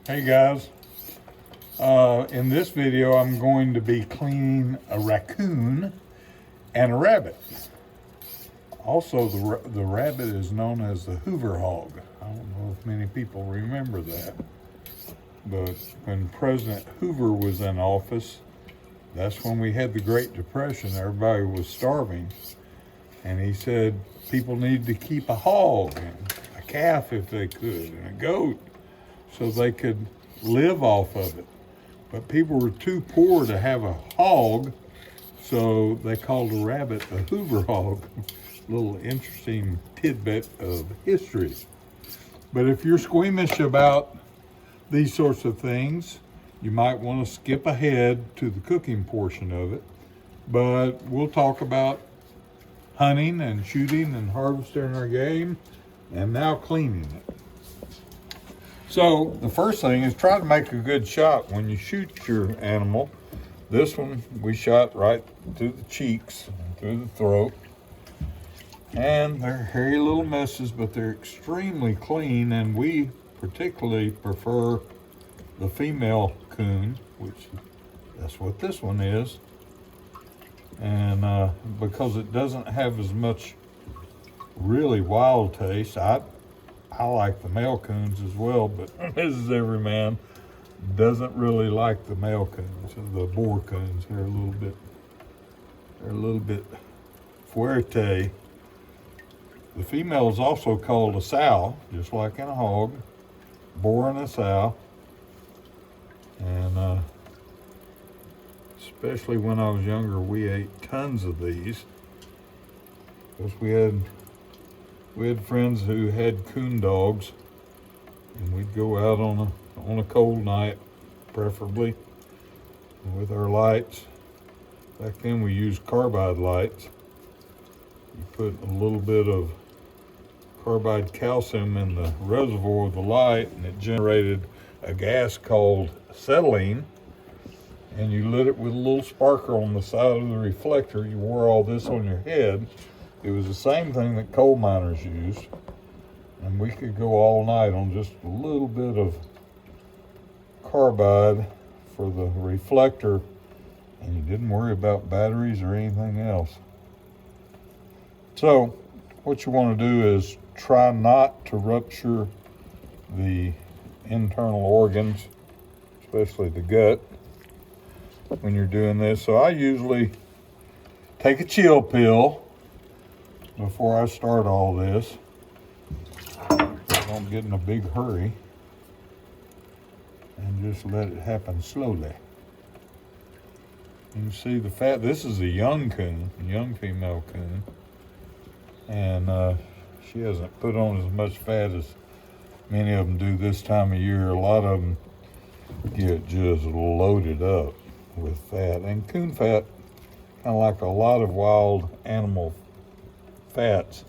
Hey guys, in this video I'm going to be cleaning a raccoon and a rabbit. Also, the rabbit is known as the Hoover hog. I don't know if many people remember that, but when President Hoover was in office, that's when we had the Great Depression. Everybody was starving, and he said people needed to keep a hog and a calf if they could, and a goat, so they could live off of it. But people were too poor to have a hog, so they called a rabbit a Hoover hog. Little interesting tidbit of history. But if you're squeamish about these sorts of things, you might want to skip ahead to the cooking portion of it. But we'll talk about hunting and shooting and harvesting our game, and now cleaning it. So the first thing is try to make a good shot when you shoot your animal. This one we shot right through the cheeks, through the throat. And they're hairy little messes, but they're extremely clean, and we particularly prefer the female coon, which that's what this one is. And because it doesn't have as much really wild taste, I like the male coons as well, but Mrs. Everyman doesn't really like the male coons, the boar coons. They're a little bit fuerte. The female is also called a sow, just like in a hog, boar and a sow. And especially when I was younger, we ate tons of these, because we had friends who had coon dogs, and we'd go out on a cold night, preferably, with our lights. Back then we used carbide lights. You put a little bit of carbide calcium in the reservoir of the light, and it generated a gas called acetylene, and you lit it with a little sparkle on the side of the reflector. You wore all this on your head. It was the same thing that coal miners used, and we could go all night on just a little bit of carbide for the reflector, and you didn't worry about batteries or anything else. So what you want to do is try not to rupture the internal organs, especially the gut, when you're doing this. So I usually take a chill pill before I start all this. I don't get in a big hurry, and just let it happen slowly. You can see the fat. This is a young coon, a young female coon, and she hasn't put on as much fat as many of them do this time of year. A lot of them get just loaded up with fat, and coon fat, kind of like a lot of wild animal fats,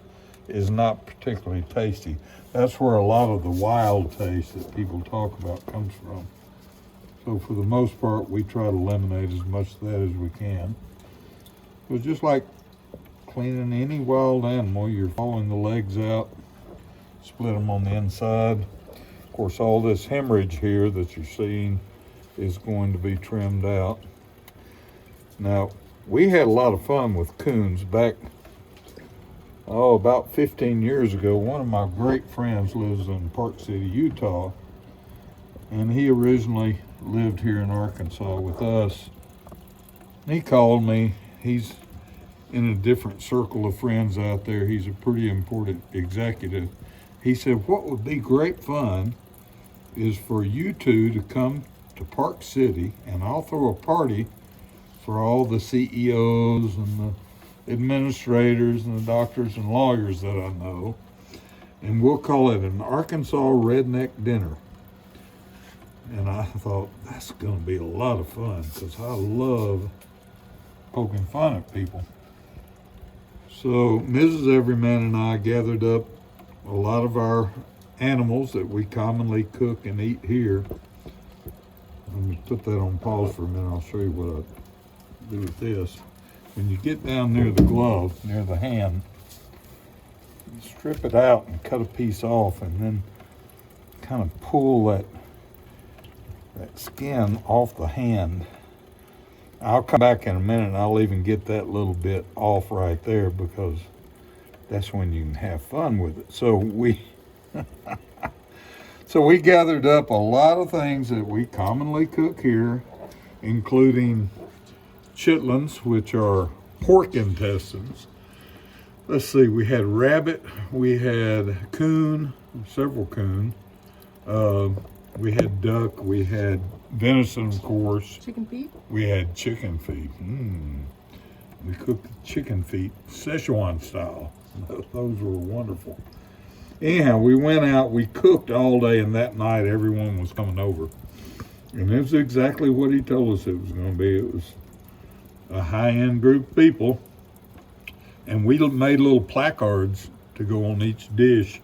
is not particularly tasty. That's where a lot of the wild taste that people talk about comes from. So for the most part, we try to eliminate as much of that as we can. So just like cleaning any wild animal, you're following the legs out, split them on the inside. Of course, all this hemorrhage here that you're seeing is going to be trimmed out. Now, we had a lot of fun with coons back, about 15 years ago. One of my great friends lives in Park City, Utah, and he originally lived here in Arkansas with us. And he called me. He's in a different circle of friends out there. He's a pretty important executive. He said, what would be great fun is for you two to come to Park City, and I'll throw a party for all the CEOs and the administrators and the doctors and lawyers that I know, and we'll call it an Arkansas Redneck Dinner. And I thought, that's going to be a lot of fun, because I love poking fun at people. So Mrs. Everyman and I gathered up a lot of our animals that we commonly cook and eat here. Let me put that on pause for a minute. I'll show you what I do with this. When you get down near the glove, near the hand, strip it out and cut a piece off, and then kind of pull that that skin off the hand. I'll come back in a minute and I'll even get that little bit off right there, because that's when you can have fun with it. So we gathered up a lot of things that we commonly cook here, including chitlins, which are pork intestines. Let's see, we had rabbit, we had coon, several coon, we had duck, we had venison, of course. Chicken feet? We had chicken feet. We cooked the chicken feet Szechuan style. Those were wonderful. Anyhow, we went out, we cooked all day, and that night everyone was coming over. And it was exactly what he told us it was going to be. It was a high-end group of people. And we made little placards to go on each dish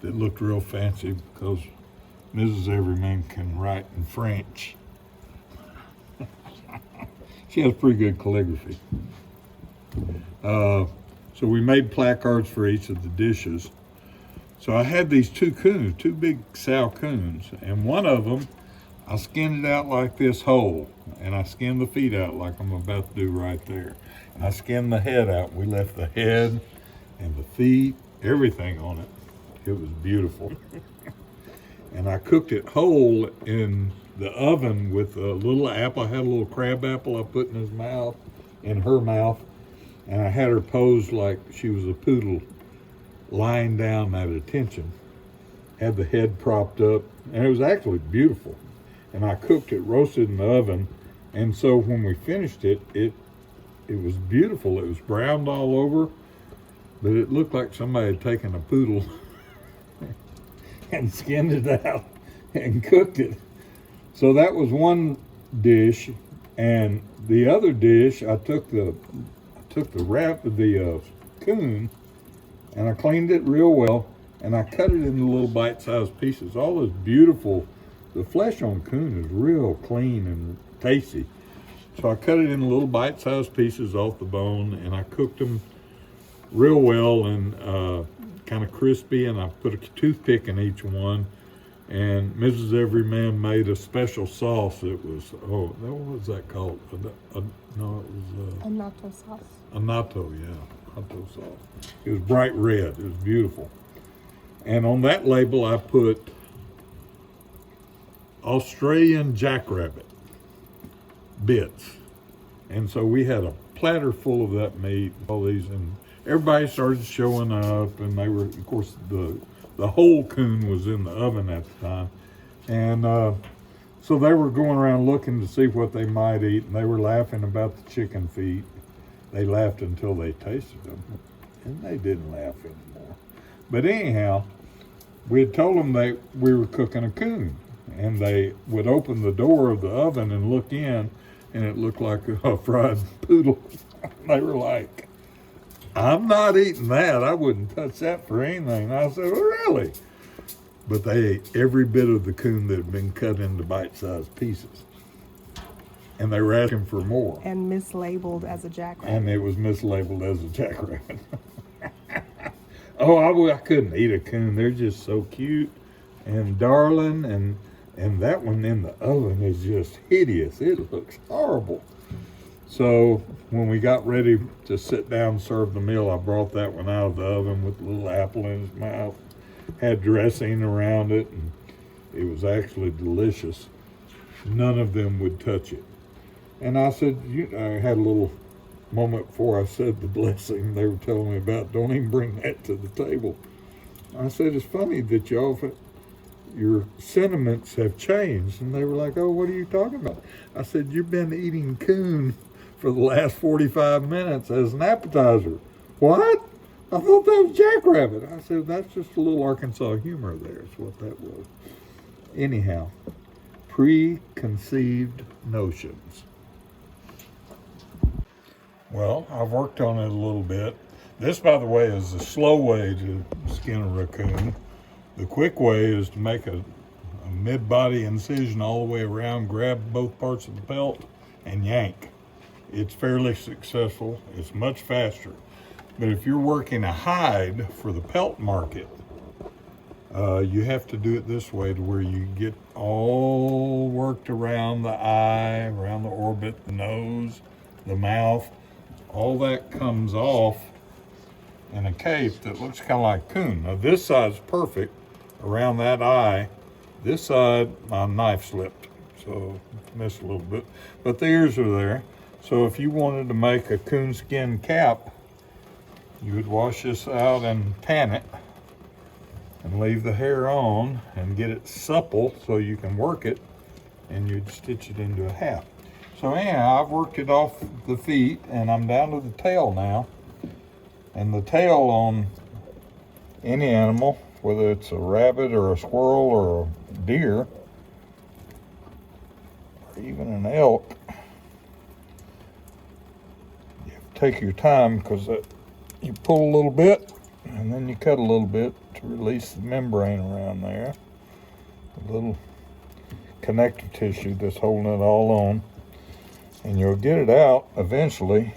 that looked real fancy, because Mrs. Everyman can write in French. She has pretty good calligraphy. So we made placards for each of the dishes. So I had these two coons, two big sow coons, and one of them, I skinned it out like this whole, and I skinned the feet out like I'm about to do right there. And I skinned the head out. We left the head and the feet, everything on it. It was beautiful. And I cooked it whole in the oven with a little apple. I had a little crab apple I put in his mouth, in her mouth, and I had her posed like she was a poodle, lying down at attention. Had the head propped up, and it was actually beautiful. And I cooked it, roasted in the oven, and so when we finished it, it was beautiful. It was browned all over, but it looked like somebody had taken a poodle and skinned it out and cooked it. So that was one dish, and the other dish, I took the coon, and I cleaned it real well, and I cut it into little bite-sized pieces. All this beautiful, the flesh on coon is real clean and tasty. So I cut it into little bite-sized pieces off the bone, and I cooked them real well and kind of crispy, and I put a toothpick in each one. And Mrs. Everyman made a special sauce. It was, what was that called? No, it was a natto sauce. A natto, yeah, natto sauce. It was bright red. It was beautiful. And on that label, I put Australian jackrabbit bits. And so we had a platter full of that meat, all these, and everybody started showing up, and they were, of course, the whole coon was in the oven at the time. And so they were going around looking to see what they might eat, and they were laughing about the chicken feet. They laughed until they tasted them, and they didn't laugh anymore. But anyhow, we had told them we were cooking a coon, and they would open the door of the oven and look in, and it looked like a fried poodle. They were like, "I'm not eating that. I wouldn't touch that for anything." I said, "Oh, really?" But they ate every bit of the coon that had been cut into bite-sized pieces. And they were asking for more. And mislabeled as a jackrabbit. And it was mislabeled as a jackrabbit. I couldn't eat a coon. They're just so cute and darling. And that one in the oven is just hideous. It looks horrible. So when we got ready to sit down and serve the meal, I brought that one out of the oven with a little apple in his mouth. Had dressing around it, and it was actually delicious. None of them would touch it. And I said, I had a little moment before I said the blessing they were telling me about, don't even bring that to the table. I said, it's funny that your sentiments have changed. And they were like, oh, what are you talking about? I said, you've been eating coon for the last 45 minutes as an appetizer. What? I thought that was jackrabbit. I said, that's just a little Arkansas humor there, is what that was. Anyhow, preconceived notions. Well, I've worked on it a little bit. This, by the way, is the slow way to skin a raccoon. The quick way is to make a mid-body incision all the way around, grab both parts of the pelt, and yank. It's fairly successful. It's much faster. But if you're working a hide for the pelt market, You have to do it this way to where you get all worked around the eye, around the orbit, the nose, the mouth. All that comes off in a cape that looks kind of like coon. Now this side's perfect around that eye. This side, my knife slipped, so missed a little bit. But the ears are there. So if you wanted to make a coon skin cap, you would wash this out and tan it and leave the hair on and get it supple so you can work it, and you'd stitch it into a hat. So anyhow, I've worked it off the feet and I'm down to the tail now. And the tail on any animal, whether it's a rabbit or a squirrel or a deer, or even an elk, you have to take your time, because you pull a little bit and then you cut a little bit to release the membrane around there, the little connective tissue that's holding it all on, and you'll get it out eventually.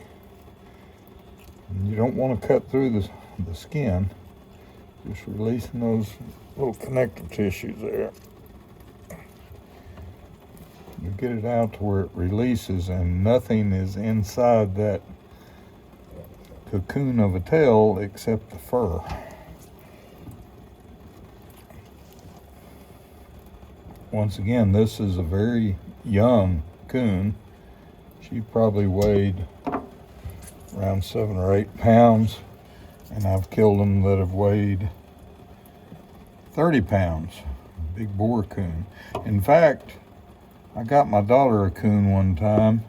And you don't want to cut through the skin, just releasing those little connective tissues there. You get it out to where it releases and nothing is inside that cocoon of a tail except the fur. Once again, this is a very young coon. She probably weighed around 7 or 8 pounds, and I've killed them that have weighed 30 pounds. Big boar coon. In fact, I got my daughter a coon one time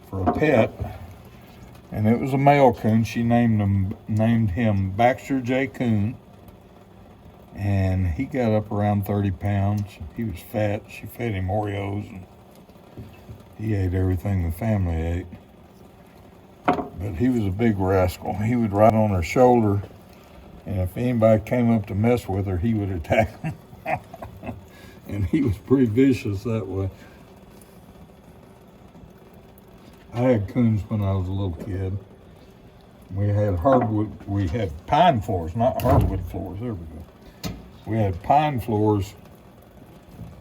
for a pet, and it was a male coon. She named him Baxter J. Coon, and he got up around 30 pounds. He was fat. She fed him Oreos, and he ate everything the family ate. But he was a big rascal. He would ride on her shoulder, and if anybody came up to mess with her, he would attack them. And he was pretty vicious that way. I had coons when I was a little kid. We had pine floors, not hardwood floors. There we go. We had pine floors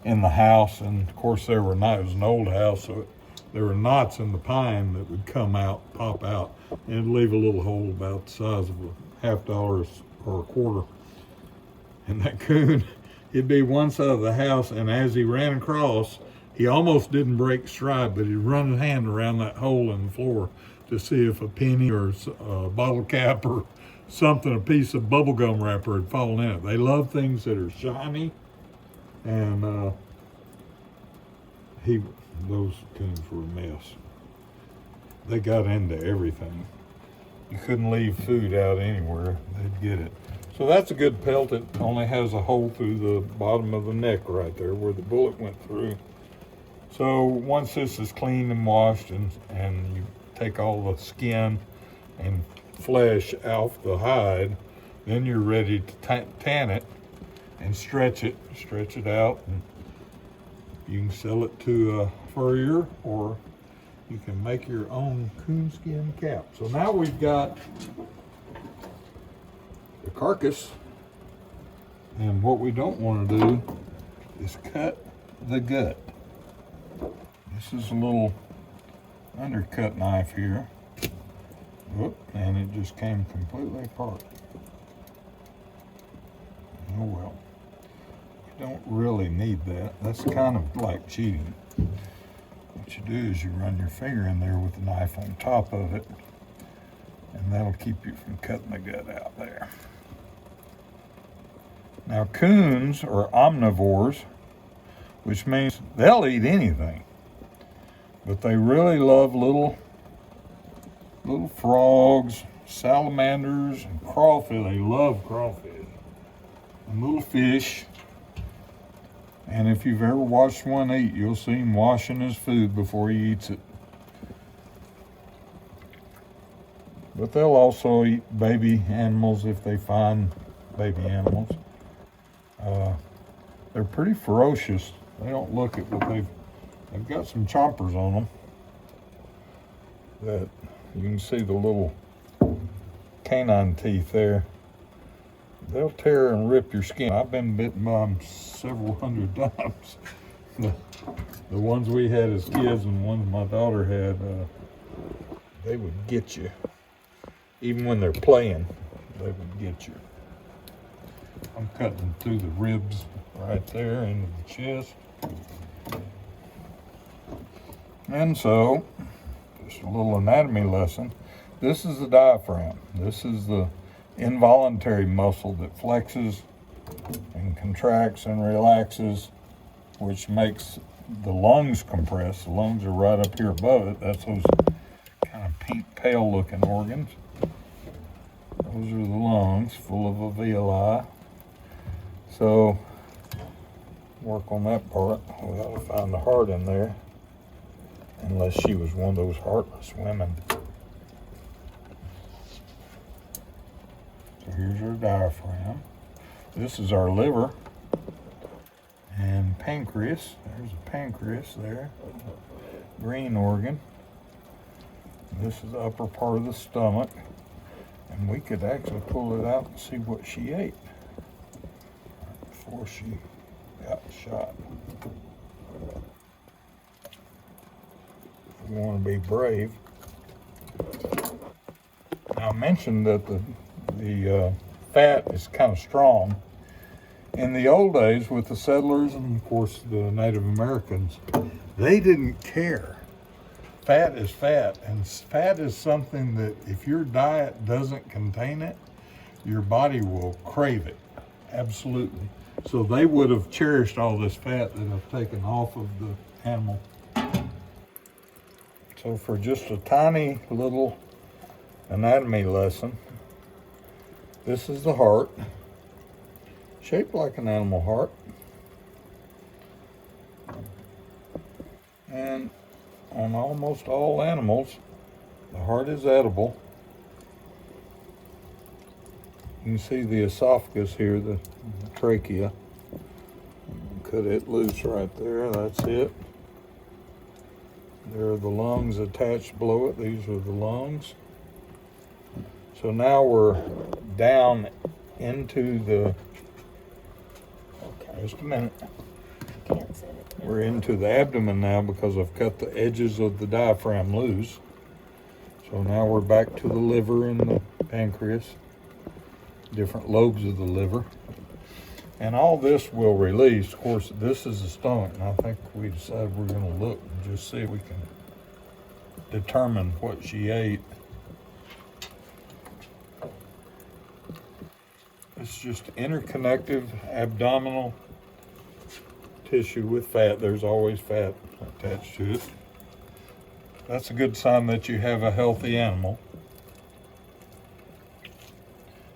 in the house, and of course it was an old house, so there were knots in the pine that would come out, pop out, and it'd leave a little hole about the size of a $50 or a quarter. And that coon, he'd be one side of the house, and as he ran across, he almost didn't break stride, but he'd run his hand around that hole in the floor to see if a penny or a bottle cap or something, a piece of bubble gum wrapper had fallen in it. They love things that are shiny, and those coons were a mess. They got into everything. You couldn't leave food out anywhere, they'd get it. So that's a good pelt. It only has a hole through the bottom of the neck right there where the bullet went through. So once this is cleaned and washed, and you take all the skin and flesh off the hide, then you're ready to tan it and stretch it out, and you can sell it to a furrier, or you can make your own coonskin cap. So now we've got the carcass, and what we don't want to do is cut the gut. This is a little undercut knife here. Whoop, and it just came completely apart. Oh well. You don't really need that. That's kind of like cheating. What you do is you run your finger in there with the knife on top of it, and that'll keep you from cutting the gut out there. Now, coons are omnivores, which means they'll eat anything, but they really love little frogs, salamanders, and crawfish. They love crawfish and little fish. And if you've ever watched one eat, you'll see him washing his food before he eats it. But they'll also eat baby animals if they find baby animals. They're pretty ferocious. They don't look it, but they've got some chompers on them. That you can see the little canine teeth there. they'll tear and rip your skin. I've been bitten by them several hundred times. The ones we had as kids and the ones my daughter had, they would get you. Even when they're playing, they would get you. I'm cutting through the ribs right there into the chest. And so, just a little anatomy lesson. This is the diaphragm. This is the involuntary muscle that flexes and contracts and relaxes, which makes the lungs compress. The lungs are right up here above it. That's those kind of pink, pale looking organs. Those are the lungs, full of alveoli. So, work on that part. We gotta find the heart in there, unless she was one of those heartless women. So here's our diaphragm. This is our liver and pancreas. There's a pancreas there, green organ. This is the upper part of the stomach, and we could actually pull it out and see what she ate before she got shot. If we want to be brave. Now, I mentioned that the fat is kind of strong. In the old days with the settlers and of course the Native Americans, they didn't care. Fat is fat, and fat is something that if your diet doesn't contain it, your body will crave it, absolutely. So they would have cherished all this fat that I've taken off of the animal. So for just a tiny little anatomy lesson, this is the heart, shaped like an animal heart. And on almost all animals, the heart is edible. You can see the esophagus here, the trachea. Cut it loose right there, that's it. There are the lungs attached below it. These are the lungs. So now we're down into the, just a minute. We're into the abdomen now because I've cut the edges of the diaphragm loose. So now we're back to the liver and the pancreas, different lobes of the liver. And all this will release. Of course, this is the stomach, and I think we decided we're going to look and just see if we can determine what she ate. It's just interconnective abdominal tissue with fat. There's always fat attached to it. That's a good sign that you have a healthy animal.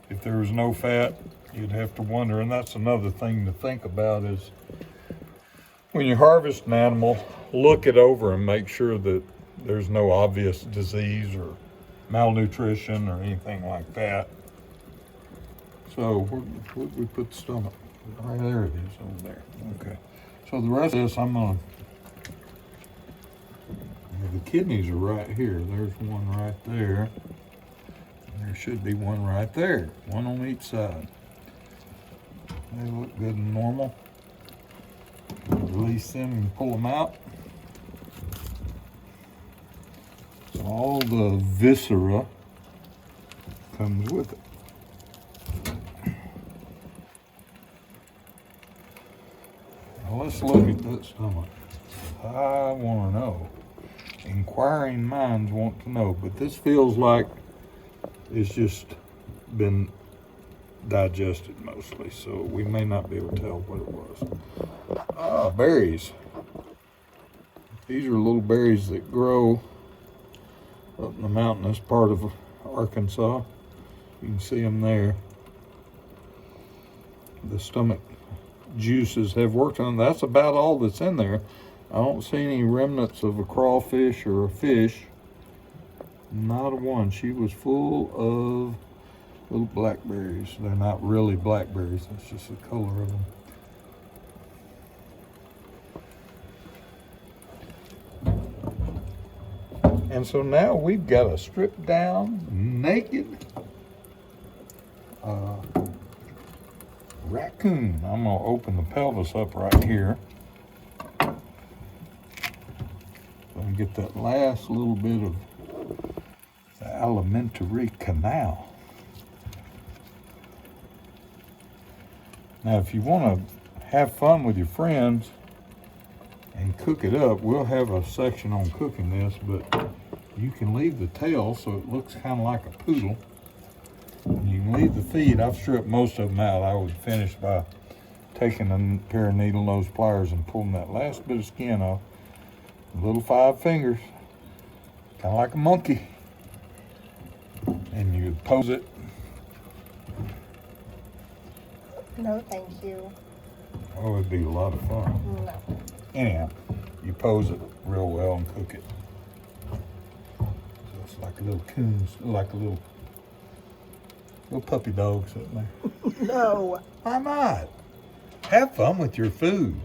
If there was no fat, you'd have to wonder, and that's another thing to think about is when you harvest an animal, look it over and make sure that there's no obvious disease or malnutrition or anything like that. So where did we put the stomach? Right there it is, over there. Okay. So the rest of this, the kidneys are right here. There's one right there. And there should be one right there. One on each side. They look good and normal. Release them and pull them out. So all the viscera comes with it. Now let's look at that stomach. I want to know. Inquiring minds want to know, but this feels like it's just been digested mostly, so we may not be able to tell what it was. Berries. These are little berries that grow up in the mountainous part of Arkansas. You can see them there. The stomach juices have worked on. That's about all that's in there. I don't see any remnants of a crawfish or a fish. Not a one. She was full of little blackberries. They're not really blackberries. That's just the color of them. And so now we've got a stripped down, naked raccoon. I'm gonna open the pelvis up right here. And get that last little bit of the alimentary canal. Now, if you want to have fun with your friends and cook it up, we'll have a section on cooking this, but you can leave the tail so it looks kind of like a poodle. And you can leave the feet. I've stripped most of them out. I would finish by taking a pair of needle nose pliers and pulling that last bit of skin off. Little 5 fingers, kind of like a monkey. And you pose it. No, thank you. Oh, it'd be a lot of fun. No. Anyhow, you pose it real well and cook it. So it's like a little coon, like a little puppy dog sitting there. No. Why not? Have fun with your food.